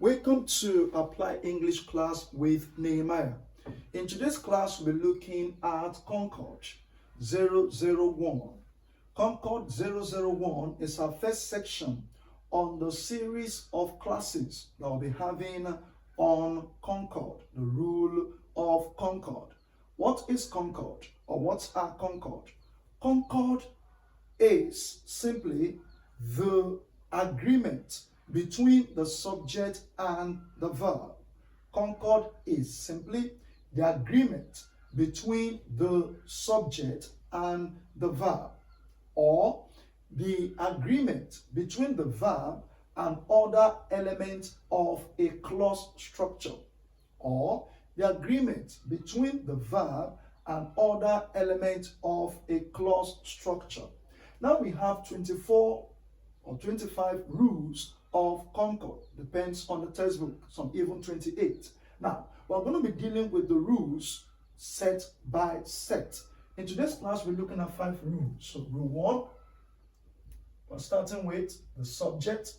Welcome to Apply English class with Nehemiah. In today's class, we're looking at Concord 001. Concord 001 is our first section on the series of classes that we'll be having on Concord, the rule of Concord. What is Concord, or what are Concord? Concord is simply the agreement between the subject and the verb. Concord is simply the agreement between the subject and the verb, or the agreement between the verb and other elements of a clause structure, or the agreement between the verb and other elements of a clause structure. Now we have 24 or 25 rules of Concord. Depends on the textbook, some even 28. Now, we're going to be dealing with the rules set by set. In today's class, we're looking at 5 rules. So, rule 1, we're starting with the subject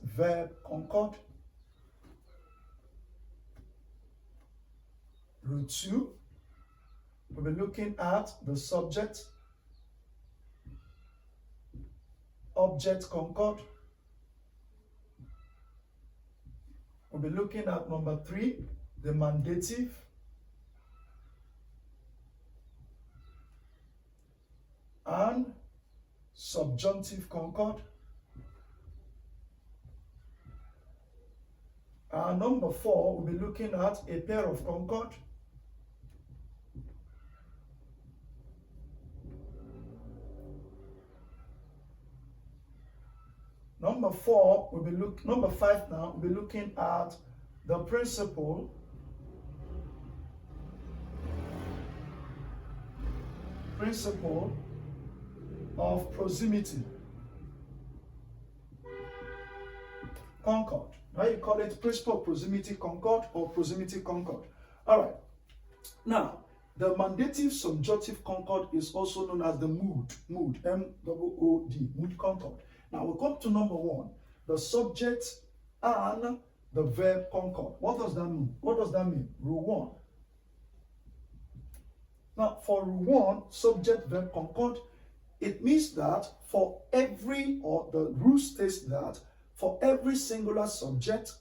verb concord. Rule 2, we'll be looking at the subject object concord. We'll be looking at number 3, the mandative. And subjunctive concord. And number 4, we'll be looking at a pair of concord. Number 5 now, we'll be looking at the principle of proximity. Concord. Now you call it principle of proximity concord or proximity concord. All right. Now, the mandative subjunctive concord is also known as the mood, M-O-O-D, mood concord. Now we come to number 1, the subject and the verb concord. What does that mean? Rule 1. Now for rule 1, subject verb concord, it means that for every, or the rule states that for every singular subject,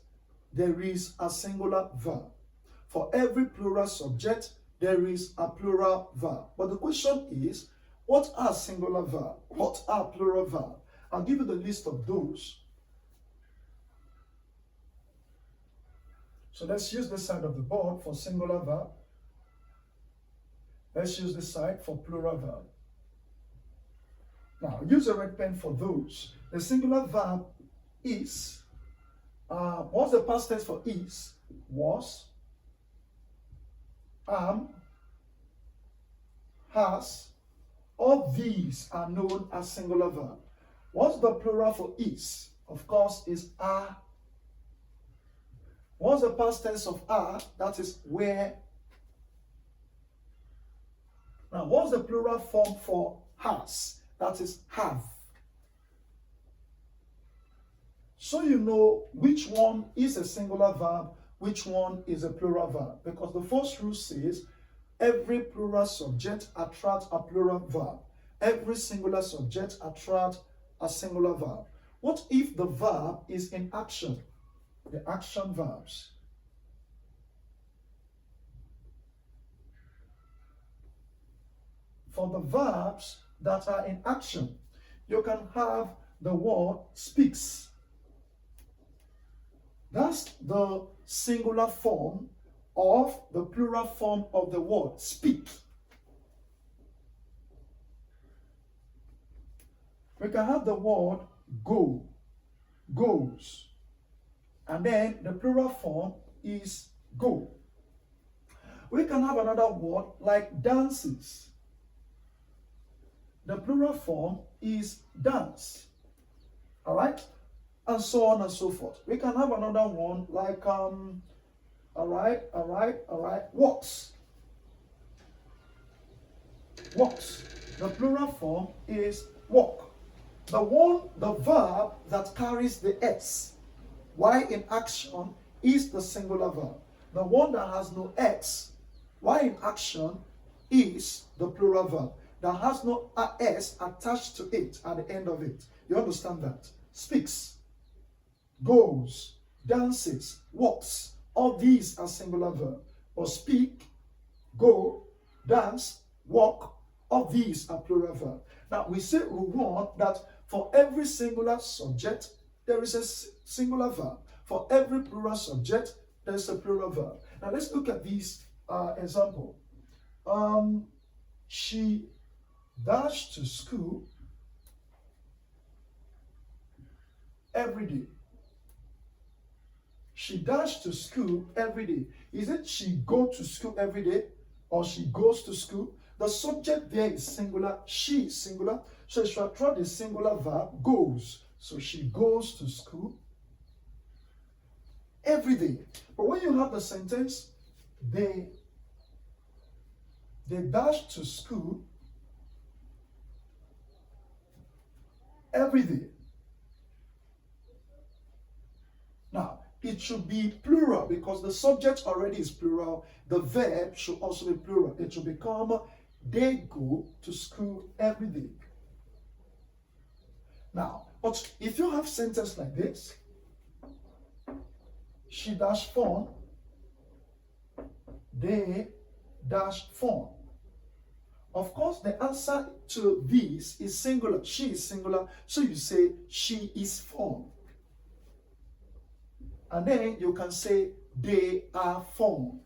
there is a singular verb. For every plural subject, there is a plural verb. But the question is, what are singular verb? What are plural verb? I'll give you the list of those. So let's use this side of the board for singular verb. Let's use this side for plural verb. Now, use a red pen for those. The singular verb is. What's the past tense for is? Was, am, has. All these are known as singular verb. What's the plural for is? Of course, is are. What's the past tense of are? That is where. Now, what's the plural form for has? That is have. So you know which one is a singular verb, which one is a plural verb. Because the first rule says every plural subject attracts a plural verb. Every singular subject attracts a singular verb. What if the verb is in action? The action verbs. For the verbs that are in action, you can have the word speaks. That's the singular form of the plural form of the word speak. We can have the word go, goes, and then the plural form is go. We can have another word like dances. The plural form is dance. All right? And so on and so forth. We can have another one like, walks. Walks. The plural form is walk. The verb that carries the S, Y in action, is the singular verb. The one that has no X, Y in action, is the plural verb that has no S attached to it at the end of it. You understand that? Speaks, goes, dances, walks. All these are singular verbs. Or speak, go, dance, walk. All these are plural verbs. Now we say rule one that for every singular subject there is a singular verb. For every plural subject there is a plural verb. Now let's look at this example. She dashed to school every day. She dashed to school every day. Is it she go to school every day or she goes to school? The subject there is singular, she is singular. So if you try the singular verb, goes. So she goes to school every day. But when you have the sentence, they dash to school every day. Now, it should be plural because the subject already is plural. The verb should also be plural. It should become they go to school every day. Now, but if you have sentence like this, she dash phone, they dash phone. Of course, the answer to this is singular. She is singular, so you say she is phone. And then you can say they are phone.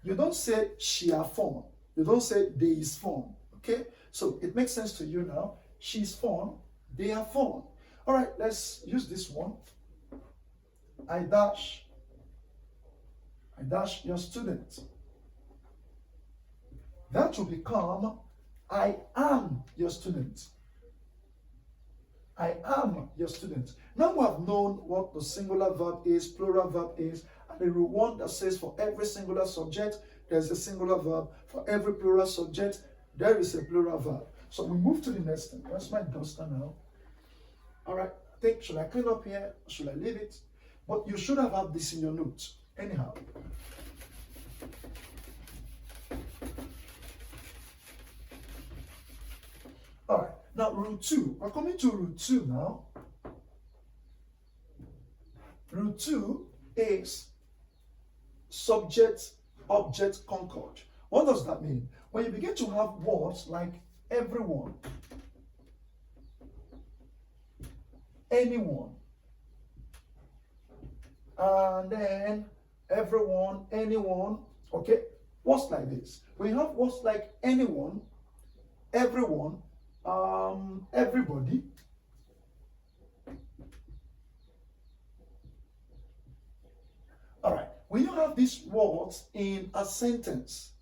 You don't say she are phone. You don't say they is phone. Okay? So it makes sense to you now. She's phone, they are phone. All right, let's use this one. I dash your student. That will become I am your student. I am your student. Now we have known what the singular verb is, plural verb is, and the rule one that says for every singular subject, there's a singular verb. For every plural subject, there is a plural verb. So we move to the next thing. Where's my duster now? All right, I think, should I clean up here? Or should I leave it? But you should have had this in your notes. Anyhow. All right, now rule 2. We're coming to rule 2 now. Rule 2 is subject, object, concord. What does that mean? When you begin to have words like everyone, anyone, and then everyone, anyone, okay? Words like this. When you have words like anyone, everyone, everybody, all right, when you have these words in a sentence,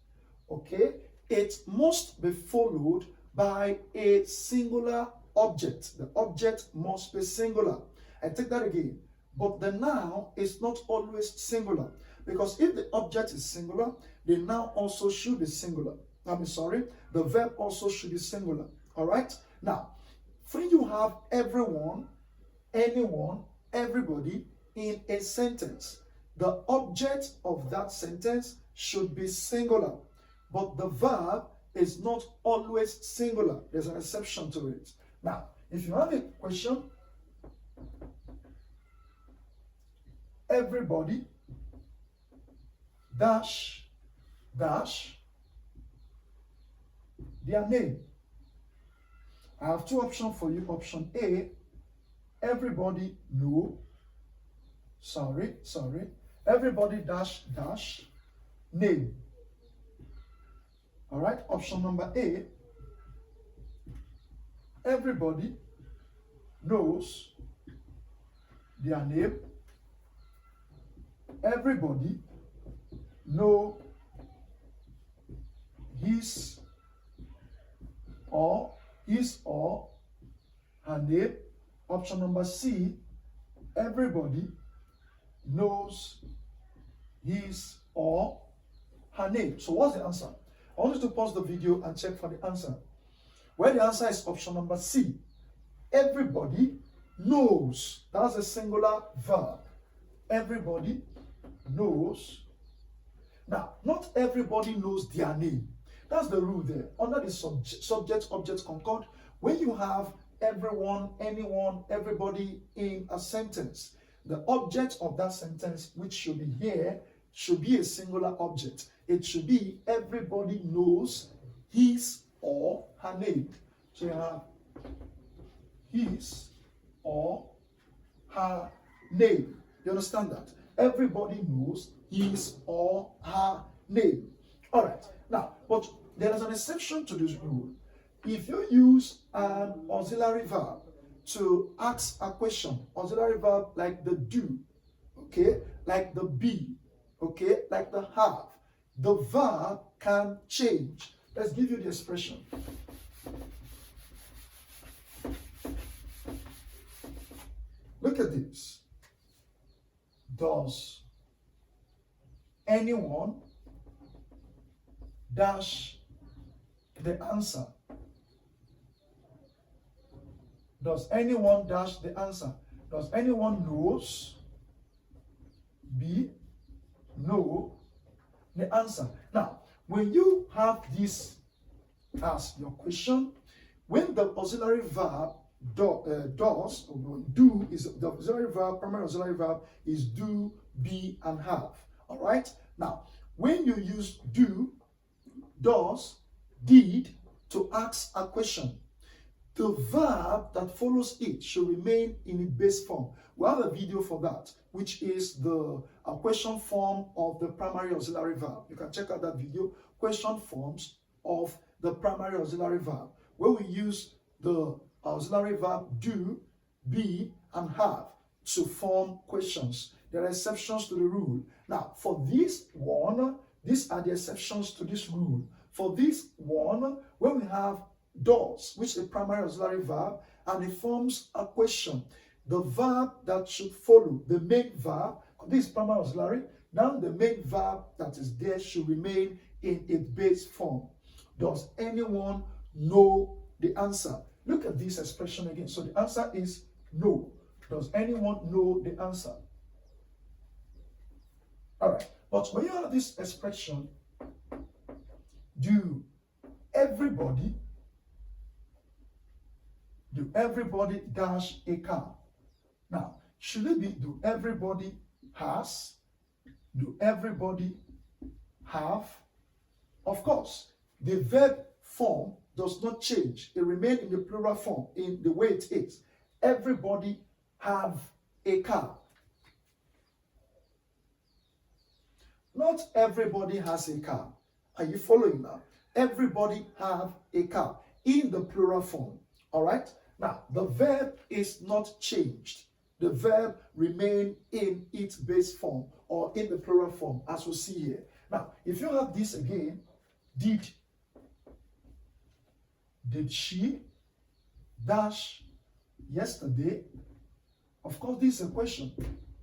okay, it must be followed by a singular object. The object must be singular. I take that again. But the noun is not always singular, because if the object is singular, the noun also should be singular. The verb also should be singular. All right? Now, when you have everyone, anyone, everybody in a sentence, the object of that sentence should be singular, but the verb is not always singular. There's an exception to it. Now, if you have a question, everybody dash their name. I have two options for you. Option A, everybody know. Sorry. Everybody dash name. All right. Option number A, everybody knows their name. Everybody know his or her name. Option number C, everybody knows his or her name. So what's the answer? I want you to pause the video and check for the answer. Well, the answer is option number C. Everybody knows. That's a singular verb. Everybody knows. Now, not everybody knows their name. That's the rule there. Under the subject-object concord, when you have everyone, anyone, everybody in a sentence, the object of that sentence, which should be here, should be a singular object. It should be everybody knows his or her name. So you have his or her name. You understand that? Everybody knows his or her name. All right. Now, but there is an exception to this rule. If you use an auxiliary verb to ask a question, auxiliary verb like the do, okay, like the be, okay, like the have, the verb can change. Let's give you the expression. Look at this. Does anyone dash the answer? Does anyone dash the answer? Does anyone knows? B, know the answer. Now, when you have this as your question, when the auxiliary verb does, or do is the auxiliary verb, primary auxiliary verb is do, be, and have. All right. Now, when you use do, does, did to ask a question, the verb that follows it should remain in its base form. We have a video for that, which is the question form of the primary auxiliary verb. You can check out that video, question forms of the primary auxiliary verb, where we use the auxiliary verb do, be, and have to form questions. There are exceptions to the rule. Now, for this one, these are the exceptions to this rule. For this one, when we have does, which is a primary auxiliary verb, and it forms a question, the verb that should follow, the main verb, this is primary auxiliary, now the main verb that is there should remain in its base form. Does anyone know the answer? Look at this expression again. So the answer is no. Does anyone know the answer? All right. But when you have this expression, do everybody dash a car? Now, should it be do everybody has? Do everybody have? Of course, the verb form does not change. It remains in the plural form in the way it is. Everybody have a car. Not everybody has a car. Are you following now? Everybody have a car in the plural form. All right? Now, the verb is not changed. The verb remain in its base form or in the plural form, as we see here. Now, if you have this again, did she dash yesterday? Of course, this is a question.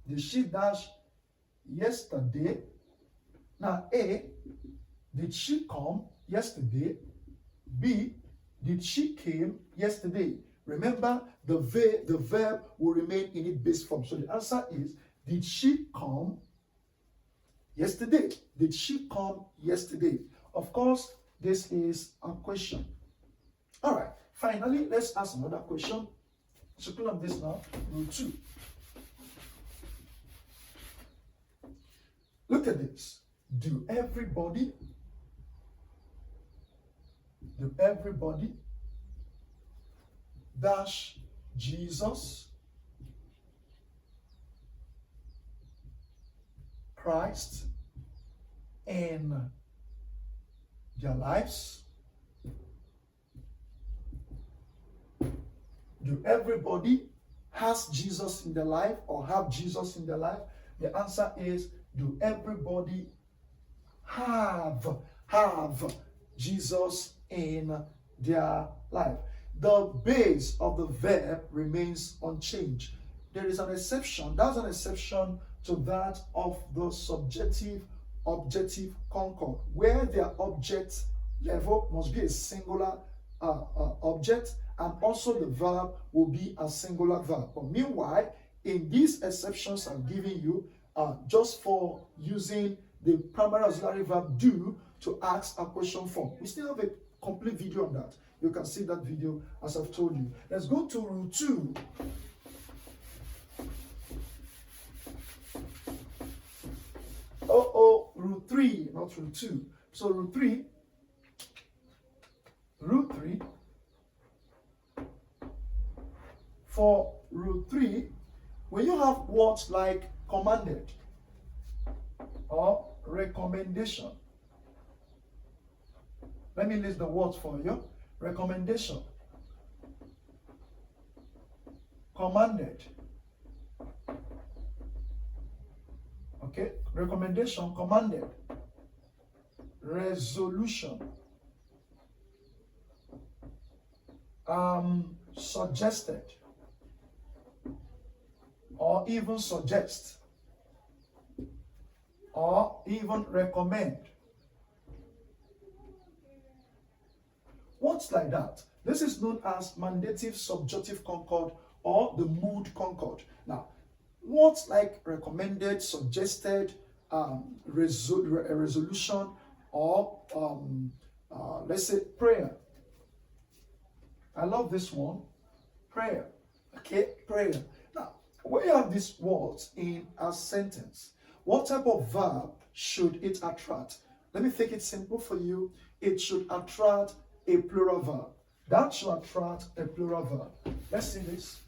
Did she dash yesterday? Now, A, did she come yesterday? B, did she came yesterday? Remember, the verb will remain in its base form. So the answer is, did she come yesterday? Did she come yesterday? Of course, this is a question. All right. Finally, let's ask another question. So pull up this now, rule 2. Look at this. Do everybody dash Jesus Christ in their lives? Do everybody has Jesus in their life or have Jesus in their life? The answer is, do everybody have Jesus in their life? The base of the verb remains unchanged. There is an exception. That's an exception to that of the subjective objective concord, where their object level must be a singular object, and also the verb will be a singular verb. But meanwhile, in these exceptions I'm giving you, just for using the primary auxiliary verb do to ask a question form. We still have a complete video on that. You can see that video as I've told you. Let's go to rule 2. Rule 3, not rule 2. So rule 3, for rule 3, when you have words like commanded or recommendation, let me list the words for you. Recommendation, commanded, okay, recommendation, commanded, resolution, suggested, or even suggest, or even recommend. Words like that. This is known as mandative subjunctive concord or the mood concord. Now, words like recommended, suggested, resolution, or let's say prayer. I love this one. Prayer. Okay, prayer. Now, when you have these words in a sentence, what type of verb should it attract? Let me make it simple for you. It should attract a plural verb. That should attract a plural verb. Let's see this.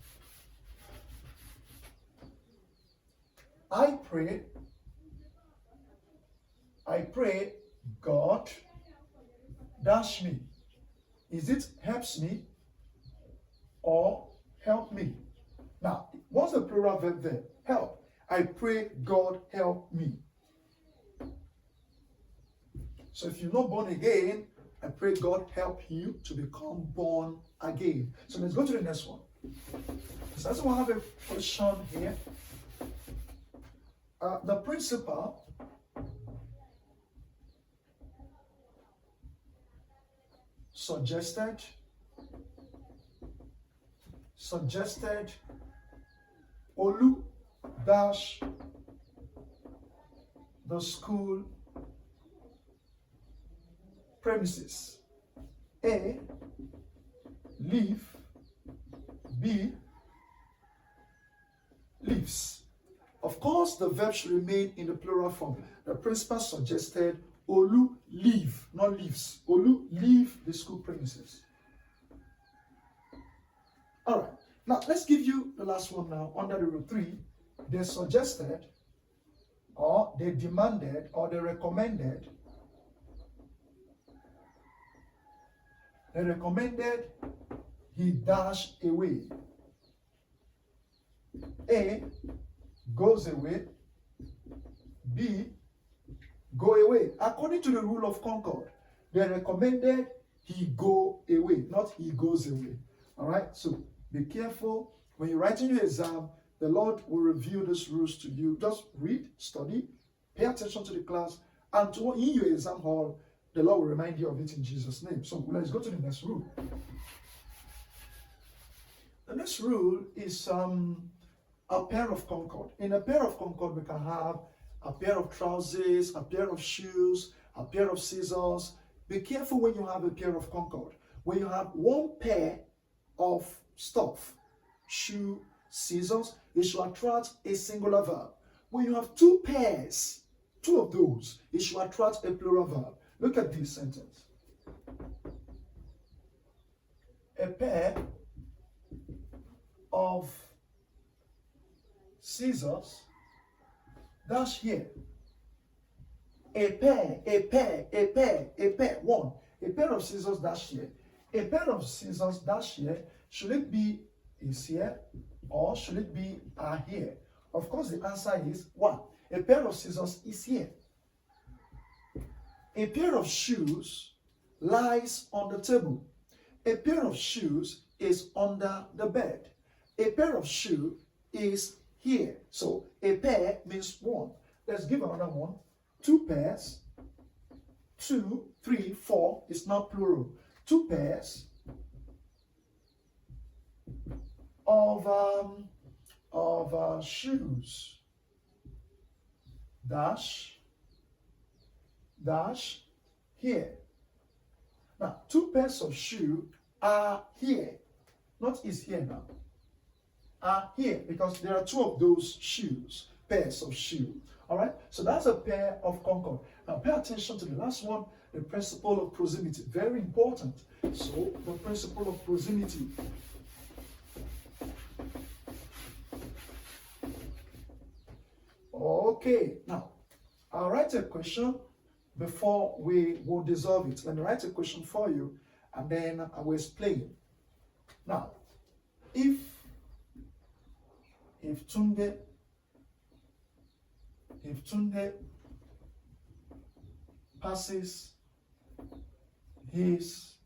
I pray, God dash me. Is it helps me or help me? Now, what's the plural verb there? Help. I pray, God help me. So if you're not born again, I pray God help you to become born again. So let's go to the next one. So I have a question here. The principal suggested Olu dash the school premises. A, leave. B, leaves. Of course, the verb should remain in the plural form. The principal suggested Olu leave, not leaves. Olu leave the school premises. All right. Now, let's give you the last one now. Under the rule 3, they suggested, or they demanded, or they recommended. They recommended he dash away. A, goes away. B, go away. According to the rule of Concord, they recommended he go away, not he goes away. All right? So be careful. When you're writing your exam, the Lord will reveal these rules to you. Just read, study, pay attention to the class, and in your exam hall, the Lord will remind you of it in Jesus' name. So let's go to the next rule. The next rule is a pair of concord. In a pair of concord, we can have a pair of trousers, a pair of shoes, a pair of scissors. Be careful when you have a pair of concord. When you have one pair of stuff, shoe, scissors, it should attract a singular verb. When you have two pairs, two of those, it should attract a plural verb. Look at this sentence. A pair of scissors dash here. A pair, one. A pair of scissors dash here. A pair of scissors dash here. Should it be is here or should it be are here? Of course, the answer is one. A pair of scissors is here. A pair of shoes lies on the table. A pair of shoes is under the bed. A pair of shoes is here. So a pair means one. Let's give another one. Two pairs. 2, 3, 4 is now plural. Two pairs of shoes. Dash, dash, here. Now, 2 pairs of shoes are here. Not is here now. Are here because there are 2 of those shoes, pairs of shoes. All right, so that's a pair of Concord. Now, pay attention to the last one, the principle of proximity. Very important. So, the principle of proximity. Okay, now I'll write a question before we will dissolve it. Let me write a question for you and then I will explain. Now, if Tunde passes his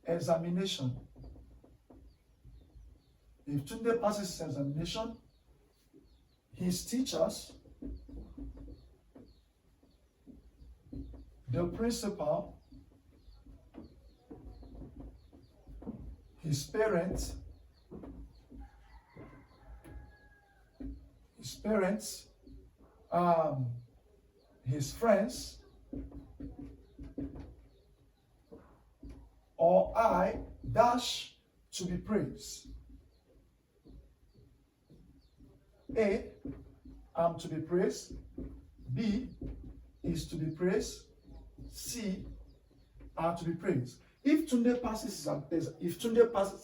examination, his teachers, the principal, his parents, his friends, or I dash to be praised. A, am to be praised. B, is to be praised. C, are to be praised. If Tunde passes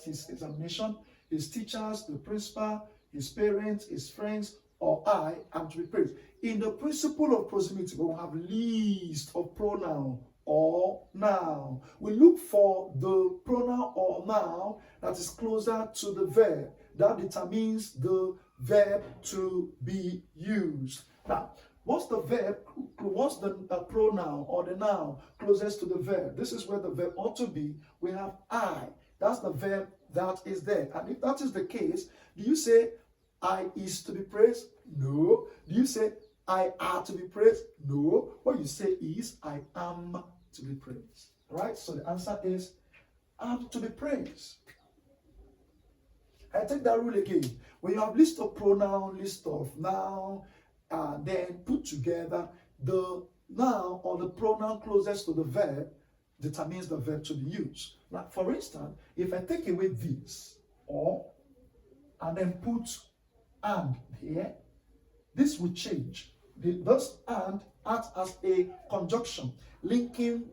his examination, his teachers, the principal, his parents, his friends, or I am to be praised. In the principle of proximity, we will have list of pronoun or noun. We look for the pronoun or noun that is closer to the verb. That determines the verb to be used. Now, what's the verb? What's the pronoun or the noun closest to the verb? This is where the verb ought to be. We have I. That's the verb that is there. And if that is the case, do you say I is to be praised? No. Do you say I are to be praised? No. What you say is I am to be praised. Right? So the answer is I'm to be praised. I take that rule again. When you have list of pronoun, list of noun, then put together, the noun or the pronoun closest to the verb determines the verb to be used. Like for instance, if I take away this or and then put and here, this will change. This and acts as a conjunction, linking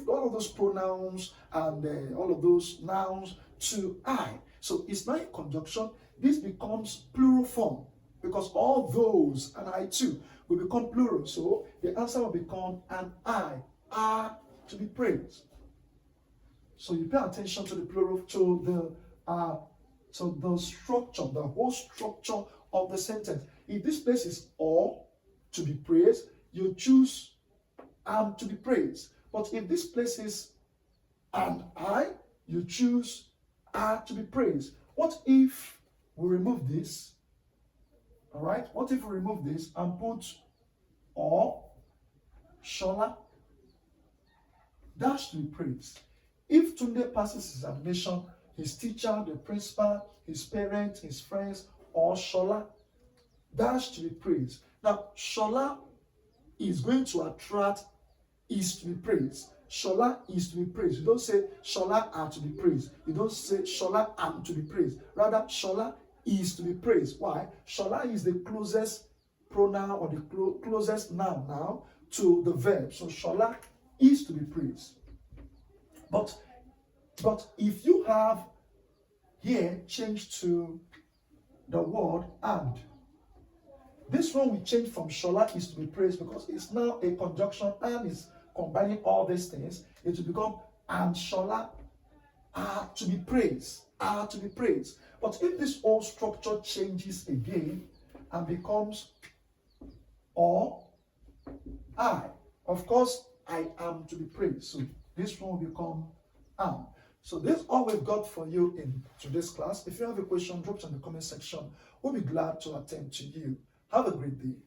all of those pronouns and all of those nouns to I. So it's not a conjunction. This becomes plural form because all those and I too will become plural. So the answer will become and I are to be praised. So you pay attention to the plural, to the structure, the whole structure of the sentence. If this place is all to be praised, you choose am to be praised. But if this place is and I, you choose are to be praised. What if we remove this? All right. What if we remove this and put or Shola dash to be praised? If Tunde passes his examination, his teacher, the principal, his parents, his friends, or Shola dash to be praised. Now, Shola is going to attract is to be praised. Shola is to be praised. You don't say Shola are to be praised. You don't say Shola am to be praised. Rather, Shola is to be praised. Why? Shola is the closest pronoun or the closest noun now to the verb. So Shola is to be praised. But if you have here changed to the word and, this one will change from Shola is to be praised because it's now a conjunction and is combining all these things. It will become and Shola are to be praised. Are to be praised. But if this whole structure changes again and becomes or I, of course, I am to be praised. So this one will become am. So this is all we've got for you in today's class. If you have a question, drop it in the comment section. We'll be glad to attend to you. Have a great day.